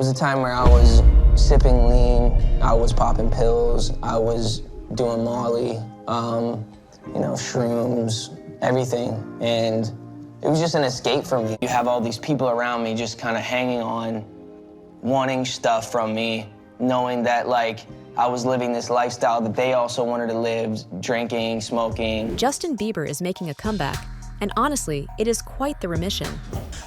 was a time where I was sipping lean, I was popping pills, I was doing Molly, you know, shrooms, everything. And it was just an escape for me. You have all these people around me just kind of hanging on, wanting stuff from me, knowing that, like, I was living this lifestyle that they also wanted to live, drinking, smoking. Justin Bieber is making a comeback, and honestly, it is quite the remission.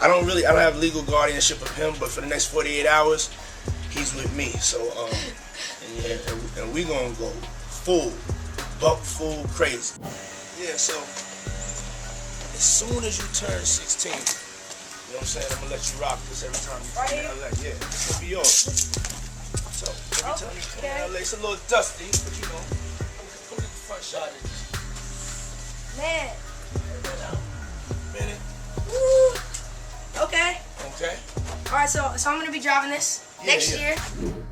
I don't have legal guardianship of him, but for the next 48 hours, he's with me. So, and we gonna go full crazy. Yeah, so as soon as you turn 16, you know what I'm saying, I'm gonna let you rock this every time you come in LA. Yeah, it's gonna be yours. So every time you come in LA, it's a little dusty, but you know, put the front shot in. Man. Minute. Woo. Okay. Okay. All right, so I'm gonna be driving this next year.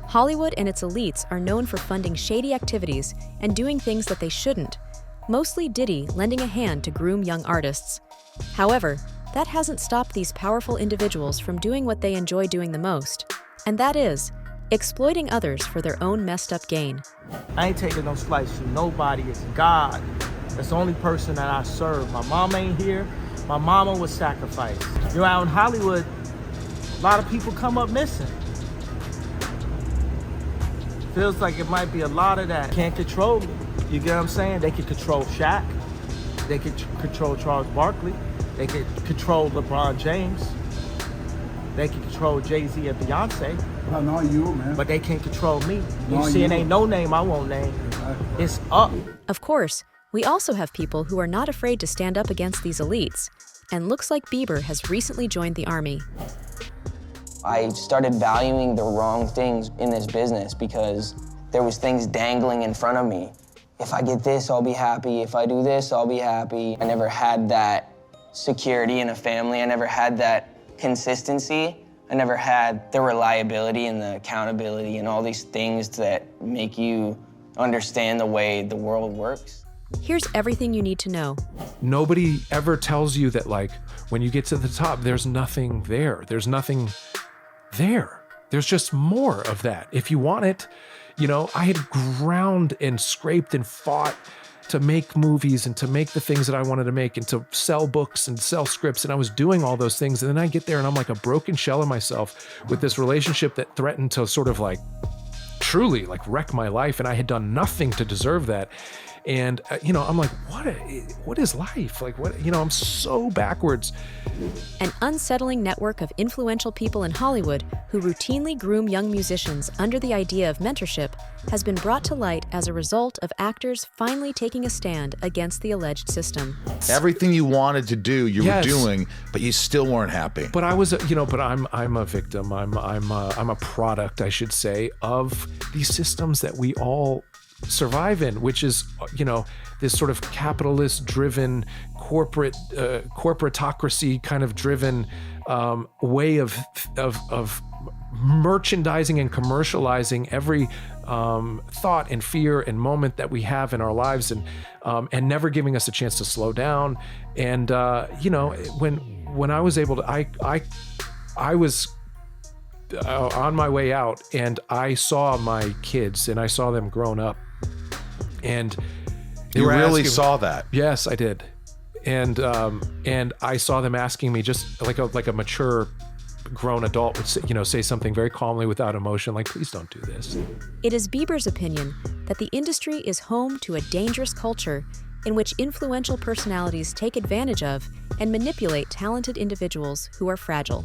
Hollywood and its elites are known for funding shady activities and doing things that they shouldn't, mostly Diddy lending a hand to groom young artists. However, that hasn't stopped these powerful individuals from doing what they enjoy doing the most, and that is exploiting others for their own messed up gain. I ain't taking no slice from nobody. It's God. That's the only person that I serve. My mom ain't here. My mama was sacrificed. You know, out in Hollywood, a lot of people come up missing. Feels like it might be a lot of that. Can't control me. You get what I'm saying? They can control Shaq. They can control Charles Barkley. They can control LeBron James. They can control Jay-Z and Beyonce. Well, not you, man. But they can't control me. You see, it ain't no name I won't name. It's up. Of course, we also have people who are not afraid to stand up against these elites, and looks like Bieber has recently joined the army. I started valuing the wrong things in this business because there was things dangling in front of me. If I get this, I'll be happy. If I do this, I'll be happy. I never had that security in a family. I never had that consistency. I never had the reliability and the accountability and all these things that make you understand the way the world works. Here's everything you need to know. Nobody ever tells you that, like, when you get to the top, there's nothing there. There's nothing there. There's just more of that. If you want it, you know, I had ground and scraped and fought to make movies and to make the things that I wanted to make and to sell books and sell scripts. And I was doing all those things. And then I get there and I'm like a broken shell of myself with this relationship that threatened to sort of like truly like wreck my life. And I had done nothing to deserve that. And, you know, I'm like, what is life? Like, what, you know, I'm so backwards. An unsettling network of influential people in Hollywood who routinely groom young musicians under the idea of mentorship has been brought to light as a result of actors finally taking a stand against the alleged system. Everything you wanted to do, you were doing, but you still weren't happy. But I was, you know, but I'm a victim. I'm a product, I should say, of these systems that we all survive in, which is, you know, this sort of capitalist-driven, corporatocracy kind of driven way of merchandising and commercializing every thought and fear and moment that we have in our lives, and never giving us a chance to slow down. And you know, when I was able to, I was on my way out, and I saw my kids, and I saw them grown up. And you really saw that? Yes, I did. And I saw them asking me, just like a mature grown adult would say, you know, say something very calmly without emotion, like, please don't do this. It is Bieber's opinion that the industry is home to a dangerous culture in which influential personalities take advantage of and manipulate talented individuals who are fragile.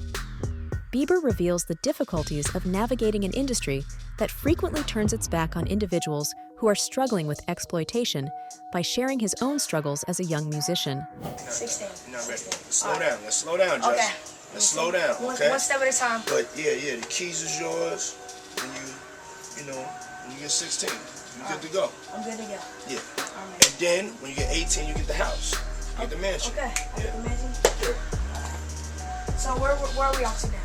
Bieber reveals the difficulties of navigating an industry that frequently turns its back on individuals who are struggling with exploitation by sharing his own struggles as a young musician. 16. You're not ready. Slow down. Let's slow down, Justin. Okay. Let's slow down, okay? One step at a time. But yeah, the keys is yours when you get 16. You're good to go. I'm good to go. Yeah. All right. And then when you get 18, you get the house. You get the mansion. Okay. I get the mansion? Yeah. So where are we off to now?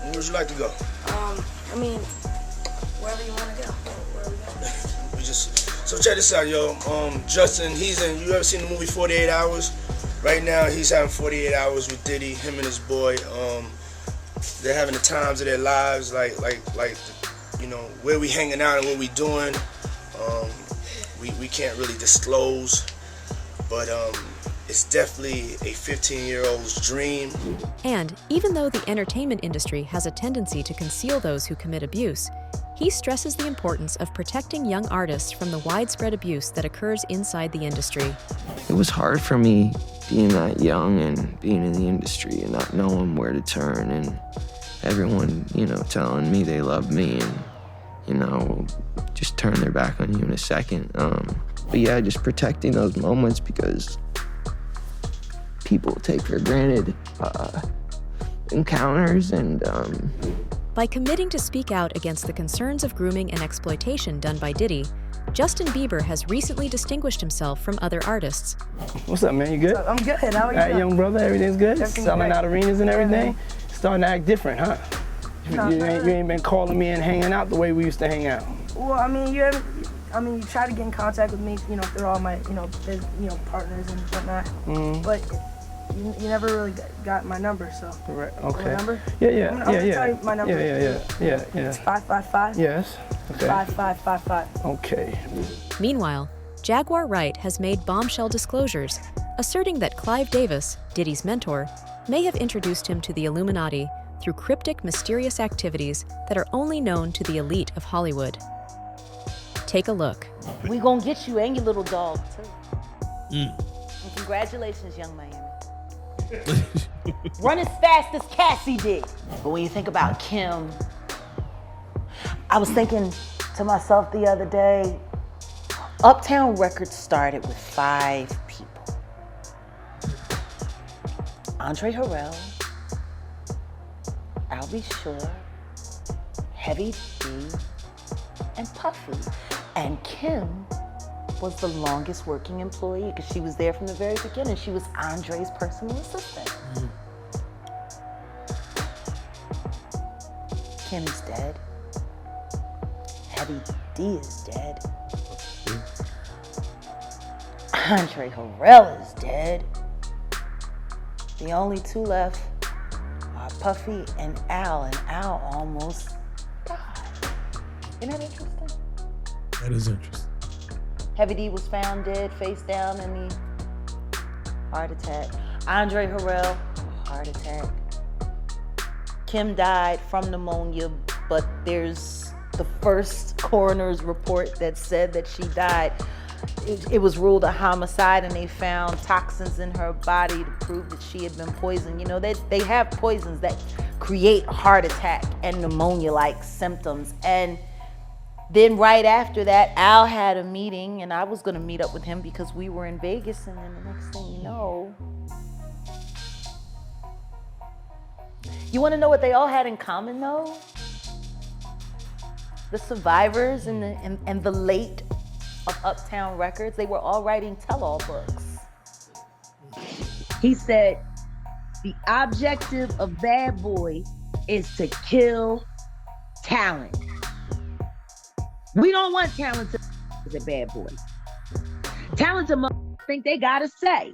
Where would you like to go? I mean, wherever you want to go. Where are we going? So check this out, yo. Justin, you ever seen the movie 48 Hours? Right now, he's having 48 hours with Diddy, him and his boy. they're having the times of their lives, like you know, where we hanging out and what we doing. We can't really disclose, but it's definitely a 15-year-old's dream. And even though the entertainment industry has a tendency to conceal those who commit abuse, he stresses the importance of protecting young artists from the widespread abuse that occurs inside the industry. It was hard for me being that young and being in the industry and not knowing where to turn, and everyone, you know, telling me they love me and, you know, just turn their back on you in a second. But yeah, just protecting those moments, because people take for granted encounters. And by committing to speak out against the concerns of grooming and exploitation done by Diddy, Justin Bieber has recently distinguished himself from other artists. What's up, man? You good? I'm good. How are you? All right, young brother, everything's good? Everything's Selling great. out arenas and everything? Yeah. Starting to act different, huh? You ain't been calling me and hanging out the way we used to hang out. Well, I mean, you try to get in contact with me, you know, through all my, partners and whatnot. But you never really got my number, so. Right, okay. My number? Yeah. I'm gonna tell you my number. Yeah. It's 555. Yes. Okay. 5555. Okay. Meanwhile, Jaguar Wright has made bombshell disclosures, asserting that Clive Davis, Diddy's mentor, may have introduced him to the Illuminati through cryptic, mysterious activities that are only known to the elite of Hollywood. Take a look. We gonna get you and your little dog, too. And congratulations, young man. Run as fast as Cassie did. But when you think about Kim, I was thinking to myself the other day, Uptown Records started with 5 people. Andre Harrell, I'll Be Sure, Heavy D, and Puffy. And Kim was the longest working employee because she was there from the very beginning. She was Andre's personal assistant. Kim is dead. Heavy D is dead. Andre Harrell is dead. The only 2 left are Puffy and Al almost died. Isn't that interesting? That is interesting. Heavy D was found dead, face down in the heart attack. Andre Harrell, heart attack. Kim died from pneumonia, but there's the first coroner's report that said that she died. It was ruled a homicide, and they found toxins in her body to prove that she had been poisoned. You know, they have poisons that create heart attack and pneumonia-like symptoms. And then right after that, Al had a meeting, and I was gonna meet up with him because we were in Vegas, and then the next thing you know, you wanna know what they all had in common though? The survivors and the late of Uptown Records, they were all writing tell-all books. He said, the objective of Bad Boy is to kill talent. We don't want talented as a bad boy. Talented motherfuckers think they gotta say.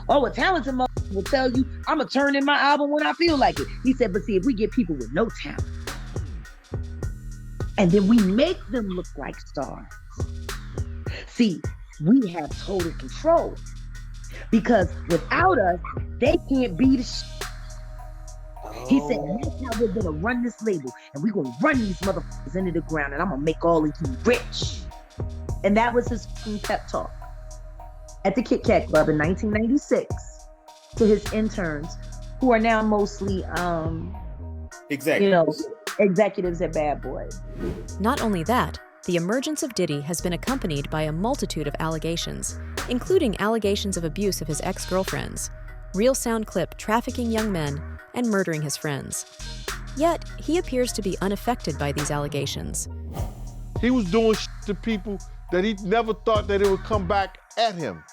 Oh, a talented motherfucker will tell you, I'm gonna turn in my album when I feel like it. He said, but see, if we get people with no talent, and then we make them look like stars, see, we have total control. Because without us, they can't be the shit. He said, that's how we're gonna run this label, and we're gonna run these motherfuckers into the ground, and I'm gonna make all of you rich. And that was his pep talk at the Kit Kat Club in 1996 to his interns, who are now mostly, executives at Bad Boy. Not only that, the emergence of Diddy has been accompanied by a multitude of allegations, including allegations of abuse of his ex-girlfriends, real sound clip trafficking young men, and murdering his friends. Yet, he appears to be unaffected by these allegations. He was doing shit to people that he never thought that it would come back at him.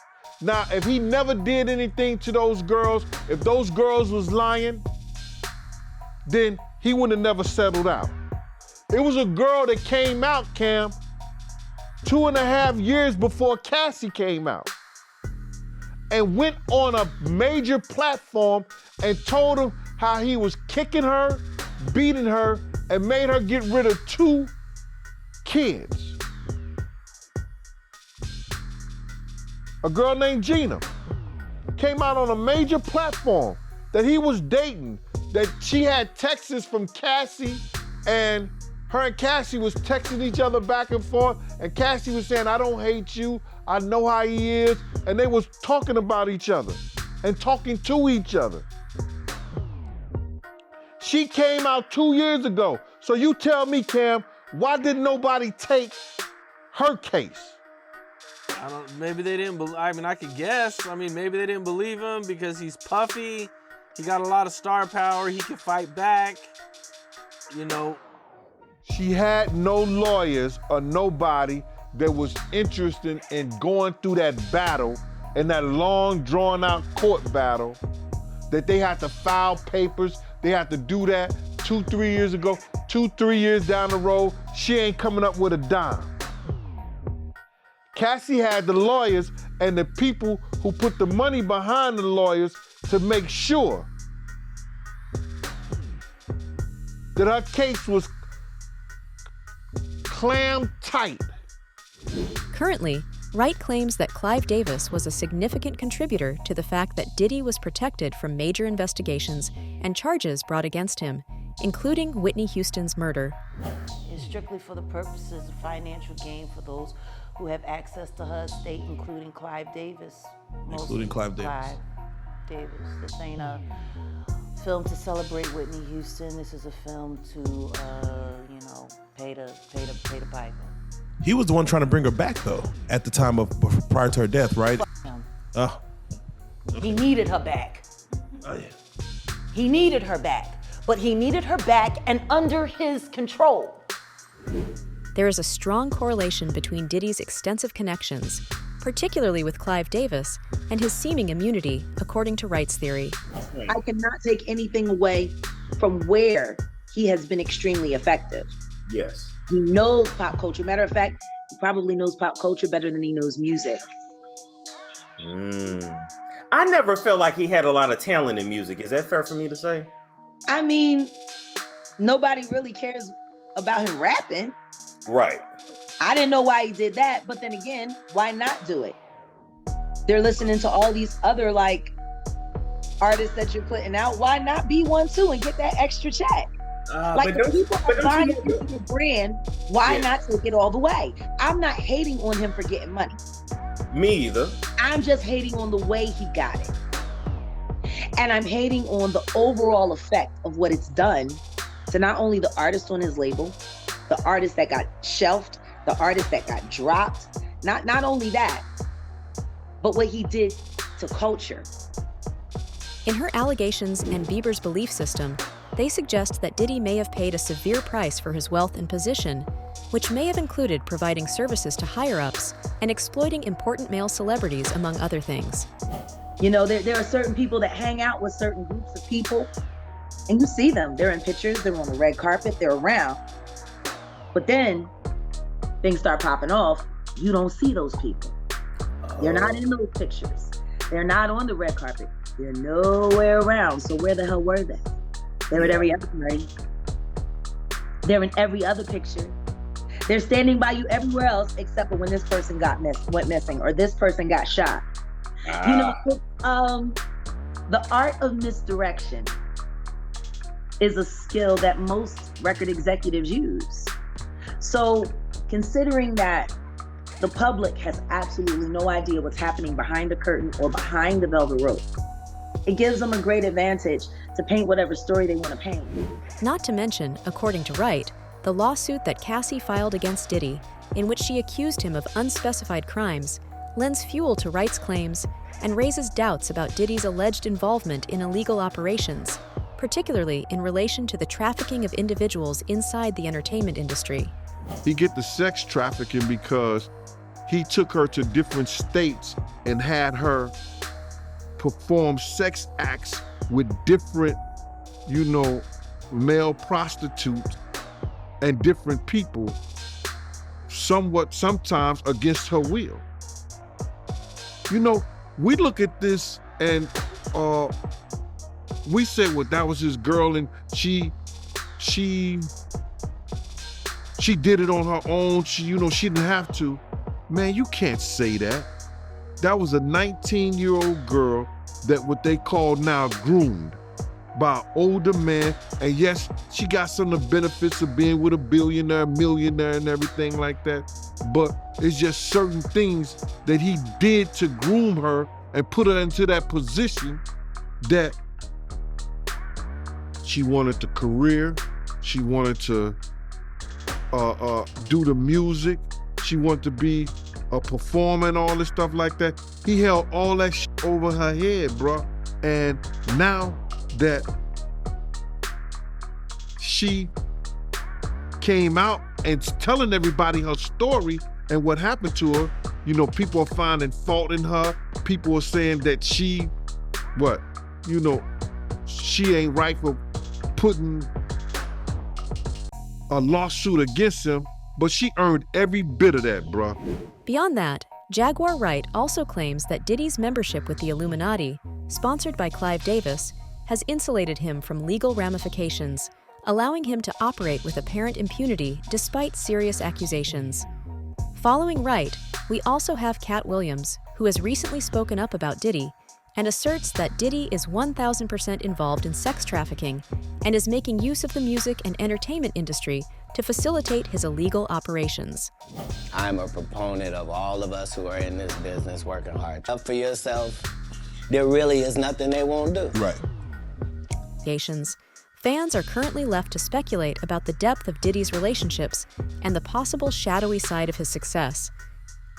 Now, if he never did anything to those girls, if those girls was lying, then he would have never settled out. It was a girl that came out, Cam, 2.5 years before Cassie came out, and went on a major platform and told him how he was kicking her, beating her, and made her get rid of 2 kids. A girl named Gina came out on a major platform that he was dating, that she had texts from Cassie, and her and Cassie was texting each other back and forth, and Cassie was saying, I don't hate you, I know how he is, and they was talking about each other and talking to each other. She came out 2 years ago. So you tell me, Cam, why didn't nobody take her case? Maybe they didn't believe, I could guess. Maybe they didn't believe him because he's puffy. He got a lot of star power. He can fight back, She had no lawyers or nobody that was interested in going through that battle, in that long drawn out court battle, that they had to file papers, they had to do that 2-3 years ago, 2-3 years down the road, she ain't coming up with a dime. Cassie had the lawyers and the people who put the money behind the lawyers to make sure that her case was clam tight. Currently, Wright claims that Clive Davis was a significant contributor to the fact that Diddy was protected from major investigations and charges brought against him, including Whitney Houston's murder. It's strictly for the purposes of financial gain for those who have access to her estate, including Clive Davis. Including Clive Davis. This ain't a film to celebrate Whitney Houston. This is a film to, pay the piper. He was the one trying to bring her back, though, at the time of prior to her death, right? He needed her back. Oh, yeah. He needed her back, but he needed her back and under his control. There is a strong correlation between Diddy's extensive connections, particularly with Clive Davis, and his seeming immunity, according to Wright's theory. I cannot take anything away from where he has been extremely effective. Yes. He knows pop culture. Matter of fact, he probably knows pop culture better than he knows music. I never felt like he had a lot of talent in music. Is that fair for me to say? Nobody really cares about him rapping. Right. I didn't know why he did that, but then again, why not do it? They're listening to all these other artists that you're putting out. Why not be one too and get that extra check? If people are buying into your brand, why not take it all the way? I'm not hating on him for getting money. Me either. I'm just hating on the way he got it. And I'm hating on the overall effect of what it's done to not only the artist on his label, the artist that got shelved, the artist that got dropped. Not only that, but what he did to culture. In her allegations and Bieber's belief system, they suggest that Diddy may have paid a severe price for his wealth and position, which may have included providing services to higher-ups and exploiting important male celebrities, among other things. There are certain people that hang out with certain groups of people, and you see them. They're in pictures, they're on the red carpet, they're around. But then things start popping off, you don't see those people. They're not in those pictures. They're not on the red carpet. They're nowhere around. So where the hell were they? They're at every other party. They're in every other picture. They're standing by you everywhere else except for when this person went missing or this person got shot. The art of misdirection is a skill that most record executives use. So considering that the public has absolutely no idea what's happening behind the curtain or behind the velvet rope, it gives them a great advantage to paint whatever story they want to paint. Not to mention, according to Wright, the lawsuit that Cassie filed against Diddy, in which she accused him of unspecified crimes, lends fuel to Wright's claims and raises doubts about Diddy's alleged involvement in illegal operations, particularly in relation to the trafficking of individuals inside the entertainment industry. He get the sex trafficking because he took her to different states and had her perform sex acts with different, male prostitutes and different people, sometimes against her will. We look at this and we said, well, that was his girl and she did it on her own. She didn't have to. Man, you can't say that. That was a 19-year-old girl that what they call now groomed by an older man. And yes, she got some of the benefits of being with a billionaire, millionaire, and everything like that. But it's just certain things that he did to groom her and put her into that position that she wanted the career, she wanted to do the music, she wanted to be a performer and all this stuff like that. He held all that shit over her head, bro. And now that she came out and telling everybody her story and what happened to her, people are finding fault in her. People are saying that she ain't right for putting a lawsuit against him, but she earned every bit of that, bruh. Beyond that, Jaguar Wright also claims that Diddy's membership with the Illuminati, sponsored by Clive Davis, has insulated him from legal ramifications, allowing him to operate with apparent impunity despite serious accusations. Following Wright, we also have Cat Williams, who has recently spoken up about Diddy and asserts that Diddy is 1,000% involved in sex trafficking and is making use of the music and entertainment industry to facilitate his illegal operations. I'm a proponent of all of us who are in this business working hard. Up for yourself, there really is nothing they won't do. Right. Fans are currently left to speculate about the depth of Diddy's relationships and the possible shadowy side of his success.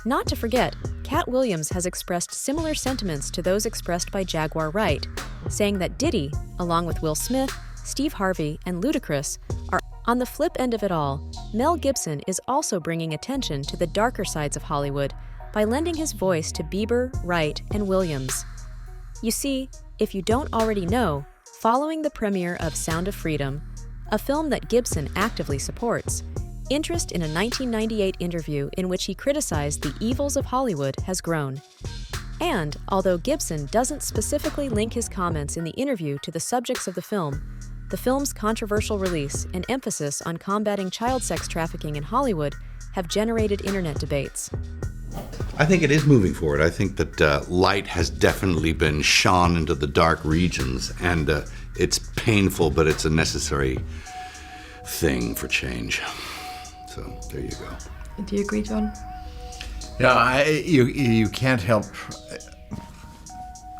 Not to forget, Cat Williams has expressed similar sentiments to those expressed by Jaguar Wright, saying that Diddy, along with Will Smith, Steve Harvey, and Ludacris, are on the flip end of it all. Mel Gibson is also bringing attention to the darker sides of Hollywood by lending his voice to Bieber, Wright, and Williams. You see, if you don't already know, following the premiere of Sound of Freedom, a film that Gibson actively supports, interest in a 1998 interview in which he criticized the evils of Hollywood has grown. And although Gibson doesn't specifically link his comments in the interview to the subjects of the film's controversial release and emphasis on combating child sex trafficking in Hollywood have generated internet debates. I think it is moving forward. I think that light has definitely been shone into the dark regions, and it's painful, but it's a necessary thing for change. So there you go. Do you agree, John? Yeah, you can't help.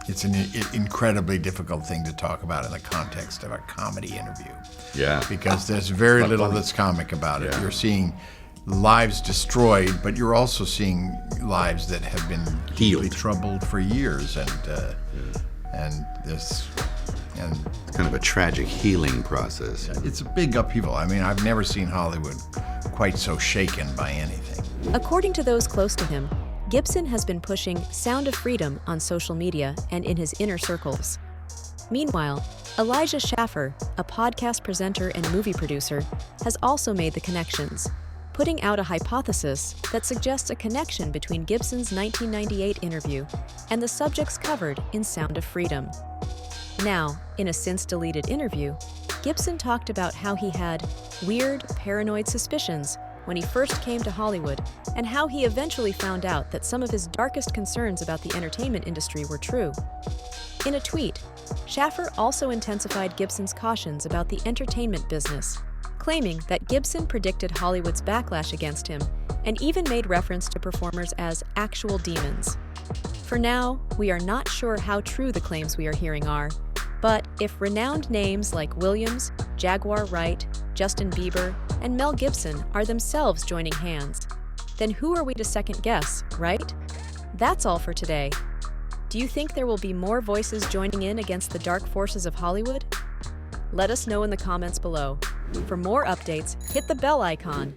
It's an incredibly difficult thing to talk about in the context of a comedy interview. Yeah. Because there's very little that's comic about it. Yeah. You're seeing lives destroyed, but you're also seeing lives that have been deeply troubled for years, and it's kind of a tragic healing process. It's a big upheaval. I mean, I've never seen Hollywood quite so shaken by anything. According to those close to him, Gibson has been pushing Sound of Freedom on social media and in his inner circles. Meanwhile, Elijah Schaffer, a podcast presenter and movie producer, has also made the connections, putting out a hypothesis that suggests a connection between Gibson's 1998 interview and the subjects covered in Sound of Freedom. Now, in a since-deleted interview, Gibson talked about how he had weird, paranoid suspicions when he first came to Hollywood, and how he eventually found out that some of his darkest concerns about the entertainment industry were true. In a tweet, Schaffer also intensified Gibson's cautions about the entertainment business, claiming that Gibson predicted Hollywood's backlash against him and even made reference to performers as actual demons. For now, we are not sure how true the claims we are hearing are, but if renowned names like Williams, Jaguar Wright, Justin Bieber, and Mel Gibson are themselves joining hands, then who are we to second guess, right? That's all for today. Do you think there will be more voices joining in against the dark forces of Hollywood? Let us know in the comments below. For more updates, hit the bell icon.